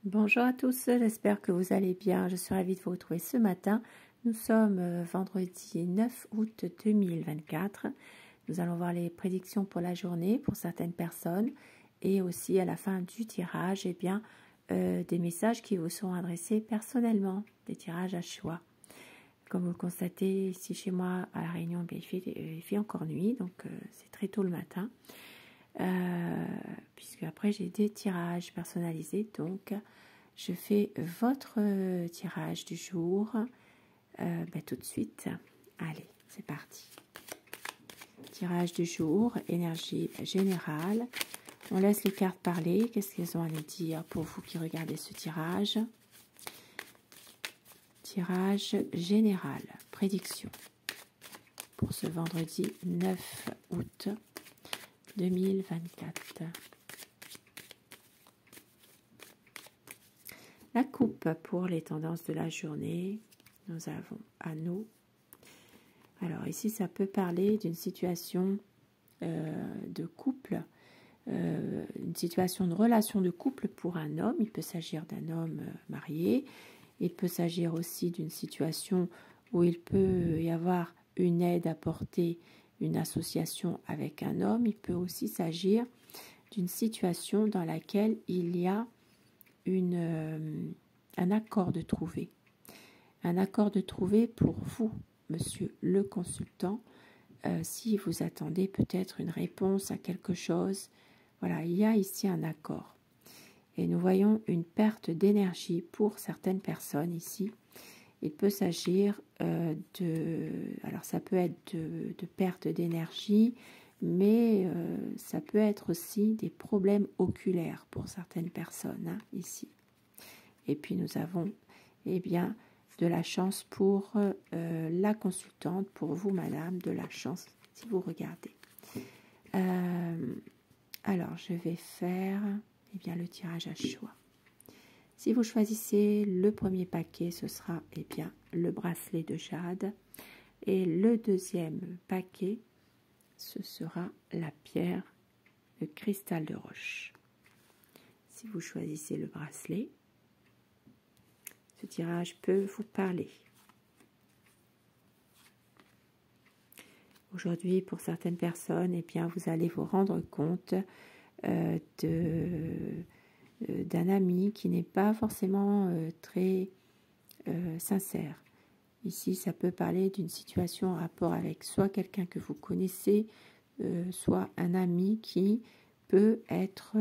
Bonjour à tous, j'espère que vous allez bien. Je suis ravie de vous retrouver ce matin. Nous sommes vendredi 9 août 2024. Nous allons voir les prédictions pour la journée pour certaines personnes et aussi à la fin du tirage, des messages qui vous seront adressés personnellement, des tirages à choix. Comme vous le constatez ici chez moi à La Réunion, il fait encore nuit, donc c'est très tôt le matin. Puisque après j'ai des tirages personnalisés, donc je fais votre tirage du jour tout de suite. Allez, c'est parti. Tirage du jour, énergie générale. On laisse les cartes parler. Qu'est-ce qu'elles ont à nous dire pour vous qui regardez ce tirage? Tirage général, prédiction pour ce vendredi 9 août 2024. La coupe pour les tendances de la journée, nous avons à nous. Alors ici, ça peut parler d'une situation de couple, une situation de relation de couple pour un homme. Il peut s'agir d'un homme marié. Il peut s'agir aussi d'une situation où il peut y avoir une aide apportée, une association avec un homme. Il peut aussi s'agir d'une situation dans laquelle il y a un accord de trouver. Un accord de trouver pour vous, monsieur le consultant, si vous attendez peut-être une réponse à quelque chose. Voilà, il y a ici un accord. Et nous voyons une perte d'énergie pour certaines personnes ici. Il peut s'agir alors ça peut être de perte d'énergie, mais ça peut être aussi des problèmes oculaires pour certaines personnes, ici. Et puis nous avons de la chance pour la consultante, pour vous madame, de la chance si vous regardez. Alors je vais faire le tirage à choix. Si vous choisissez le premier paquet, ce sera le bracelet de jade. Et le deuxième paquet, ce sera la pierre, le cristal de roche. Si vous choisissez le bracelet, ce tirage peut vous parler. Aujourd'hui, pour certaines personnes, vous allez vous rendre compte d'un ami qui n'est pas forcément très sincère. Ici, ça peut parler d'une situation en rapport avec soit quelqu'un que vous connaissez, soit un ami qui peut être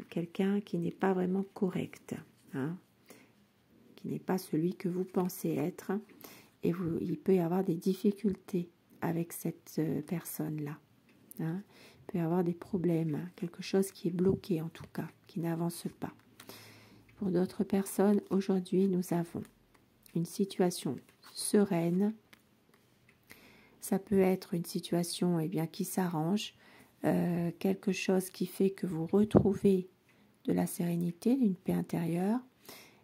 quelqu'un qui n'est pas vraiment correct, qui n'est pas celui que vous pensez être, et il peut y avoir des difficultés avec cette personne-là. Il peut y avoir des problèmes, quelque chose qui est bloqué en tout cas, qui n'avance pas. Pour d'autres personnes, aujourd'hui, nous avons une situation sereine. Ça peut être une situation qui s'arrange, quelque chose qui fait que vous retrouvez de la sérénité, d'une paix intérieure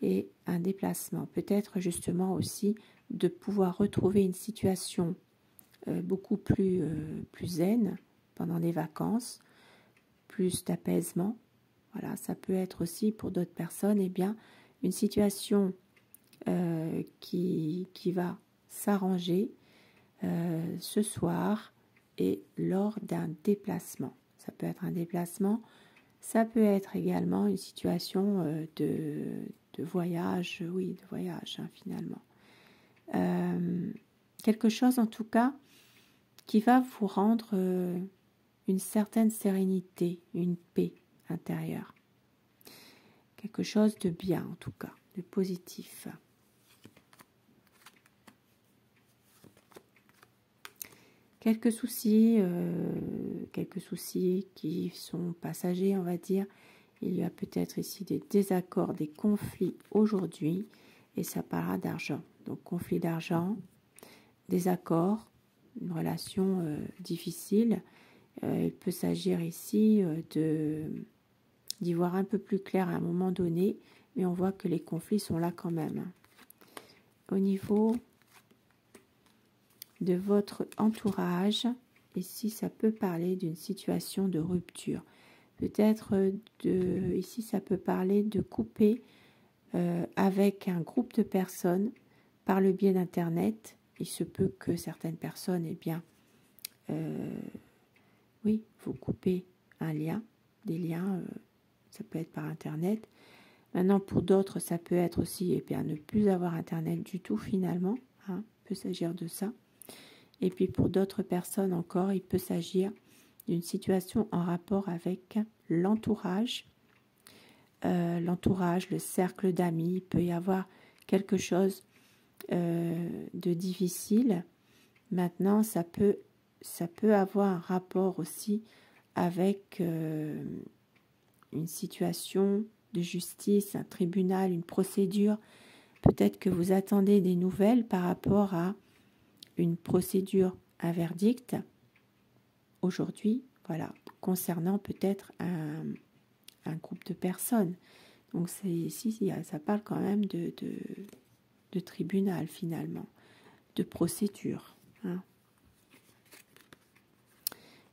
et un déplacement. Peut-être justement aussi de pouvoir retrouver une situation beaucoup plus zen pendant les vacances, plus d'apaisement. Voilà, ça peut être aussi pour d'autres personnes une situation qui va s'arranger ce soir et lors d'un déplacement. Ça peut être un déplacement, ça peut être également une situation de voyage, de voyage finalement. Quelque chose en tout cas qui va vous rendre une certaine sérénité, une paix intérieure. Quelque chose de bien en tout cas, de positif. Quelques soucis qui sont passagers, on va dire. Il y a peut-être ici des désaccords, des conflits aujourd'hui, et ça parlera d'argent. Donc conflit d'argent, désaccord, une relation difficile. Il peut s'agir ici d'y voir un peu plus clair à un moment donné, mais on voit que les conflits sont là quand même. Au niveau de votre entourage, ici ça peut parler d'une situation de rupture. peut-être ici ça peut parler de couper avec un groupe de personnes par le biais d'Internet. Il se peut que certaines personnes, eh bien, oui, vous coupez un lien, des liens, ça peut être par Internet. Maintenant, pour d'autres, ça peut être aussi, eh bien, ne plus avoir Internet du tout finalement, hein, il peut s'agir de ça. Et puis pour d'autres personnes encore, il peut s'agir d'une situation en rapport avec l'entourage. L'entourage, le cercle d'amis, il peut y avoir quelque chose de difficile. Maintenant, ça peut avoir un rapport aussi avec une situation de justice, un tribunal, une procédure. Peut-être que vous attendez des nouvelles par rapport à une procédure, un verdict aujourd'hui, voilà, concernant peut-être un groupe de personnes. Donc ici, ça parle quand même de tribunal finalement, de procédure. Hein.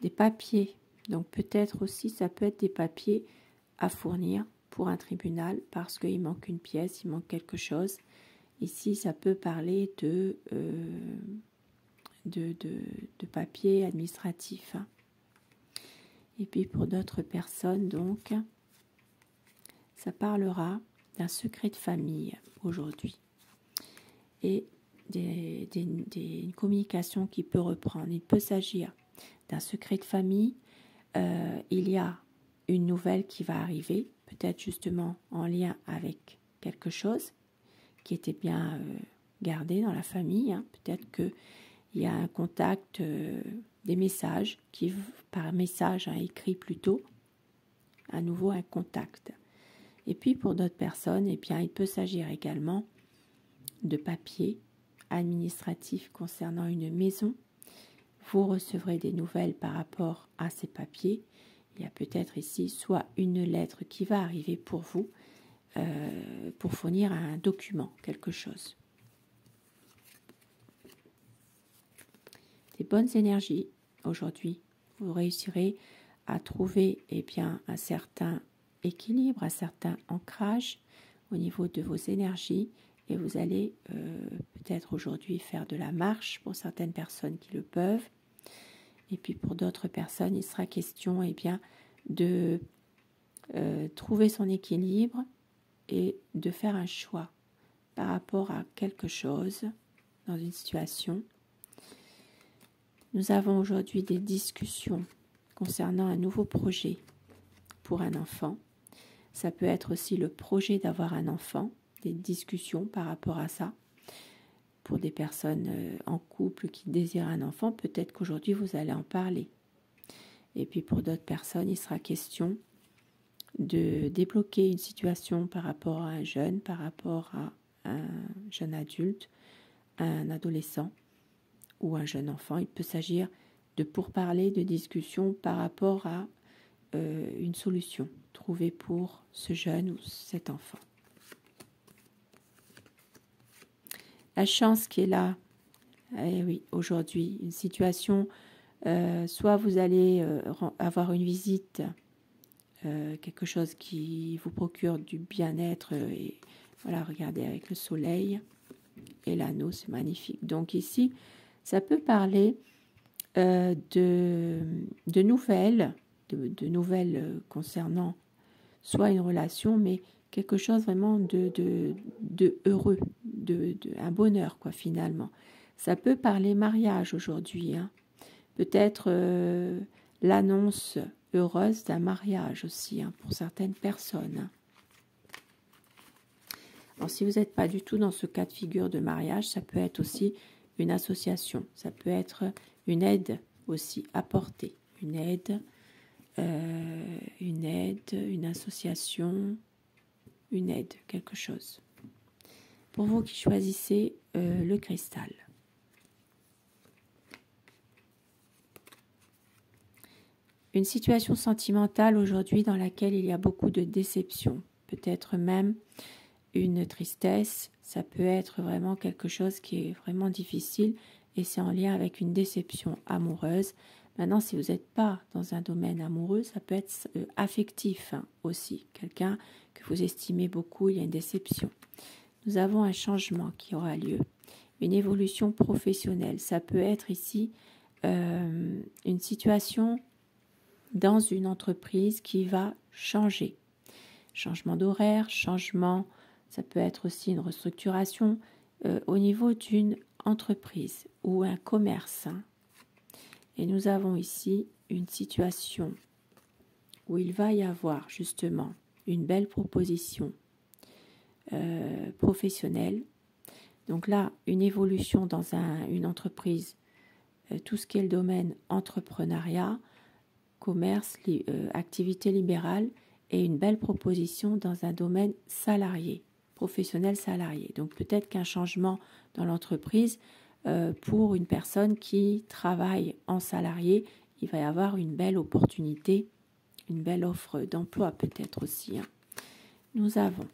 Des papiers, donc peut-être aussi, ça peut être des papiers à fournir pour un tribunal parce qu'il manque une pièce, il manque quelque chose. Ici, ça peut parler de papiers administratifs. Hein. Et puis pour d'autres personnes, donc, ça parlera d'un secret de famille aujourd'hui. Et une communication qui peut reprendre. Il peut s'agir d'un secret de famille. Il y a une nouvelle qui va arriver, peut-être justement en lien avec quelque chose qui était bien gardé dans la famille. Hein. Peut-être qu'il y a un contact, des messages, par message écrit plutôt, à nouveau un contact. Et puis pour d'autres personnes, eh bien, il peut s'agir également de papiers administratifs concernant une maison. Vous recevrez des nouvelles par rapport à ces papiers. Il y a peut-être ici soit une lettre qui va arriver pour vous pour fournir un document, quelque chose. Des bonnes énergies aujourd'hui. Vous réussirez à trouver eh bien, un certain équilibre, un certain ancrage au niveau de vos énergies et vous allez peut-être aujourd'hui faire de la marche pour certaines personnes qui le peuvent. Et puis pour d'autres personnes, il sera question eh bien, de trouver son équilibre et de faire un choix par rapport à quelque chose dans une situation. Nous avons aujourd'hui des discussions concernant un nouveau projet pour un enfant. Ça peut être aussi le projet d'avoir un enfant, des discussions par rapport à ça. Pour des personnes en couple qui désirent un enfant, peut-être qu'aujourd'hui vous allez en parler. Et puis pour d'autres personnes, il sera question de débloquer une situation par rapport à un jeune, par rapport à un jeune adulte, un adolescent ou un jeune enfant. Il peut s'agir de pourparlers, de discussions par rapport à une solution trouvée pour ce jeune ou cet enfant. La chance qui est là, eh oui, aujourd'hui, une situation, soit vous allez avoir une visite, quelque chose qui vous procure du bien-être, et voilà, regardez avec le soleil et l'anneau, c'est magnifique. Donc ici, ça peut parler de nouvelles, de nouvelles concernant soit une relation, mais quelque chose vraiment de heureux, un bonheur, quoi, finalement. Ça peut parler mariage aujourd'hui, hein. Peut-être l'annonce heureuse d'un mariage aussi, hein, pour certaines personnes. Hein. Alors, si vous n'êtes pas du tout dans ce cas de figure de mariage, ça peut être aussi une association, ça peut être une aide aussi apportée, une aide, une association, une aide, quelque chose. Pour vous qui choisissez le cristal. Une situation sentimentale aujourd'hui dans laquelle il y a beaucoup de déception, peut-être même une tristesse, ça peut être vraiment quelque chose qui est vraiment difficile et c'est en lien avec une déception amoureuse. Maintenant, si vous n'êtes pas dans un domaine amoureux, ça peut être affectif aussi. Quelqu'un que vous estimez beaucoup, il y a une déception. Nous avons un changement qui aura lieu. Une évolution professionnelle. Ça peut être ici une situation dans une entreprise qui va changer. Changement d'horaire, changement, ça peut être aussi une restructuration au niveau d'une entreprise ou un commerce. Et nous avons ici une situation où il va y avoir justement une belle proposition professionnelle. Donc là, une évolution dans une entreprise, tout ce qui est le domaine entrepreneuriat, commerce, activité libérale et une belle proposition dans un domaine salarié, professionnel salarié. Donc peut-être qu'un changement dans l'entreprise pour une personne qui travaille en salarié, il va y avoir une belle opportunité, une belle offre d'emploi peut-être aussi. Nous avons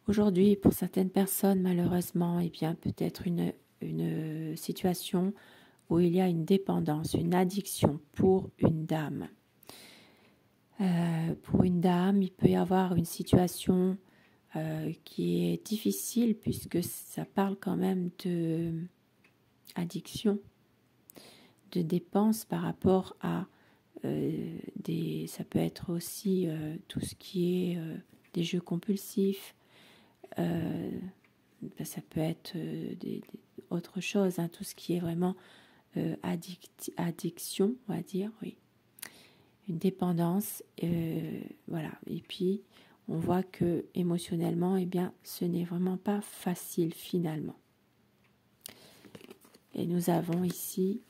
aujourd'hui, pour certaines personnes, malheureusement, eh bien, peut-être une situation où il y a une dépendance, une addiction pour une dame. Pour une dame, il peut y avoir une situation qui est difficile puisque ça parle quand même de addiction, de dépenses par rapport à ça peut être aussi tout ce qui est des jeux compulsifs, ça peut être autre chose, tout ce qui est vraiment addiction, on va dire, oui. Une dépendance, voilà. Et puis, on voit que émotionnellement, eh bien, ce n'est vraiment pas facile finalement. Et nous avons ici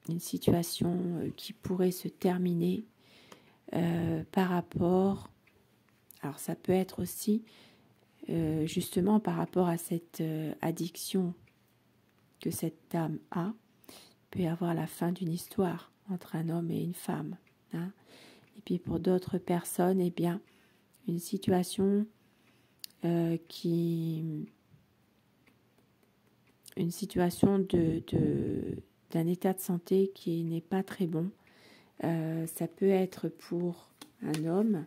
une situation qui pourrait se terminer par rapport, alors ça peut être aussi justement par rapport à cette addiction que cette dame a, il peut y avoir la fin d'une histoire entre un homme et une femme. Et puis pour d'autres personnes, eh bien, une situation une situation d'un état de santé qui n'est pas très bon. Ça peut être pour un homme,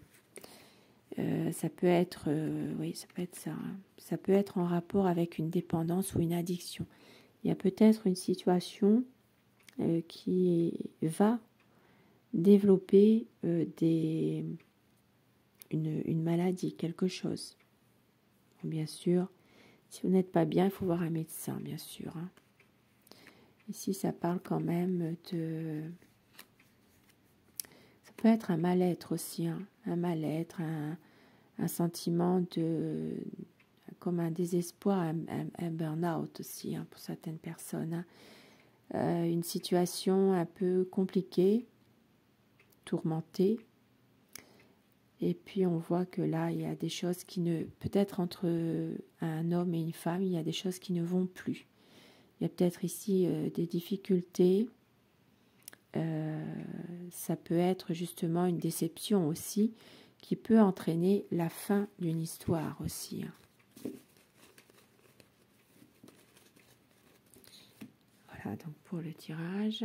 ça peut être, oui, ça peut être ça. Ça peut être en rapport avec une dépendance ou une addiction. Il y a peut-être une situation qui va développer une maladie, quelque chose. Bien sûr, si vous n'êtes pas bien, il faut voir un médecin, bien sûr. Ici, ça parle quand même de... Ça peut être un mal-être aussi, un mal-être, un sentiment de... comme un désespoir, un burn-out aussi, pour certaines personnes. Une situation un peu compliquée, tourmentée. Et puis on voit que là, il y a des choses qui ne... Peut-être entre un homme et une femme, il y a des choses qui ne vont plus. Il y a peut-être ici des difficultés. Ça peut être justement une déception aussi qui peut entraîner la fin d'une histoire aussi. Voilà donc pour le tirage.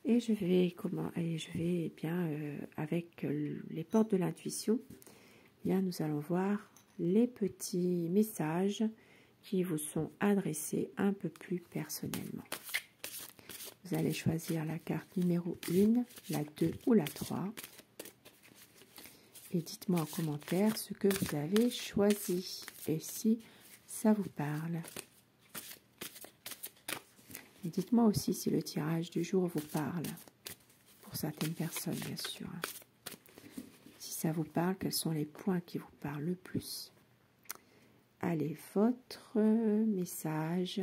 Et je vais bien avec les portes de l'intuition, bien nous allons voir les petits messages qui vous sont adressés un peu plus personnellement. Vous allez choisir la carte numéro 1, la 2 ou la 3. Et dites-moi en commentaire ce que vous avez choisi et si ça vous parle. Et dites-moi aussi si le tirage du jour vous parle, pour certaines personnes bien sûr. Si ça vous parle, quels sont les points qui vous parlent le plus? Allez, votre message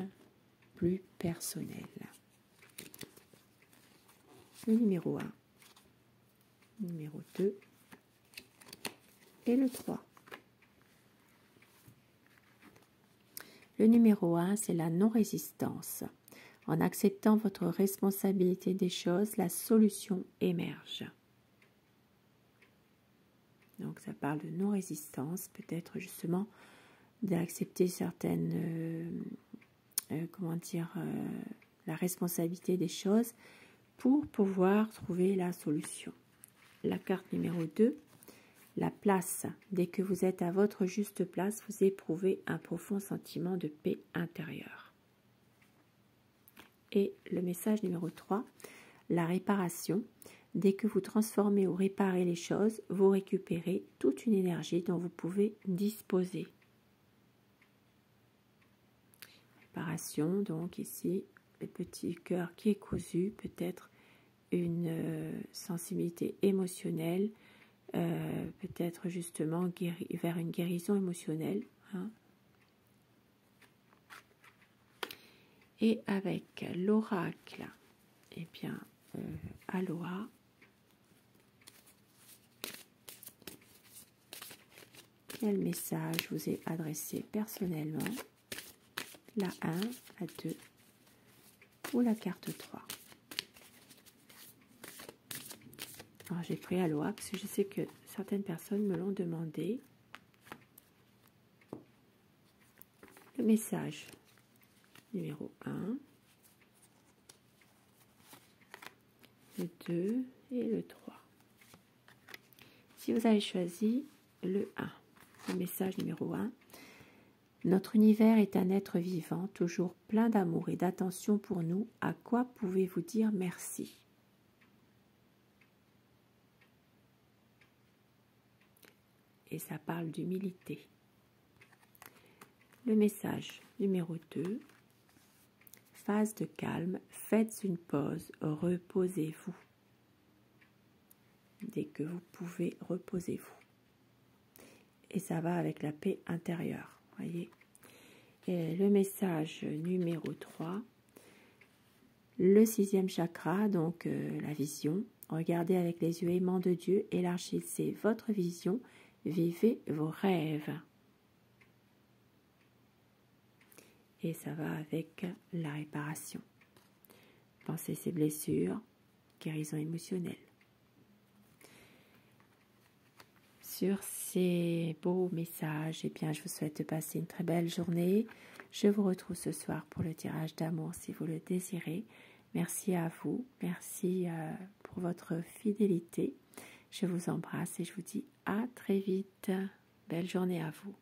plus personnel. Le numéro 1, numéro 2 et le 3. Le numéro 1, c'est la non-résistance. En acceptant votre responsabilité des choses, la solution émerge. Donc ça parle de non-résistance, peut-être justement d'accepter certaines, la responsabilité des choses pour pouvoir trouver la solution. La carte numéro 2, la place. Dès que vous êtes à votre juste place, vous éprouvez un profond sentiment de paix intérieure. Et le message numéro 3, la réparation. Dès que vous transformez ou réparez les choses, vous récupérez toute une énergie dont vous pouvez disposer. Réparation, donc ici, le petit cœur qui est cousu, peut-être une sensibilité émotionnelle, peut-être justement vers une guérison émotionnelle. Hein. Et avec l'oracle, eh bien, Aloha. Quel message vous est adressé personnellement? La 1, la 2 ou la carte 3. Alors j'ai pris Aloha parce que je sais que certaines personnes me l'ont demandé. Le message numéro 1, le 2 et le 3. Si vous avez choisi le 1, le message numéro 1, notre univers est un être vivant, toujours plein d'amour et d'attention pour nous. À quoi pouvez-vous dire merci? Et ça parle d'humilité. Le message numéro 2, phase de calme, faites une pause, reposez-vous. Dès que vous pouvez, reposez-vous. Et ça va avec la paix intérieure, voyez. Et le message numéro 3, le 6e chakra, donc la vision. Regardez avec les yeux aimants de Dieu, élargissez votre vision, vivez vos rêves. Et ça va avec la réparation. Pensez ces blessures, guérison émotionnelle. Sur ces beaux messages, eh bien, je vous souhaite de passer une très belle journée. Je vous retrouve ce soir pour le tirage d'amour si vous le désirez. Merci à vous, merci pour votre fidélité. Je vous embrasse et je vous dis à très vite. Belle journée à vous.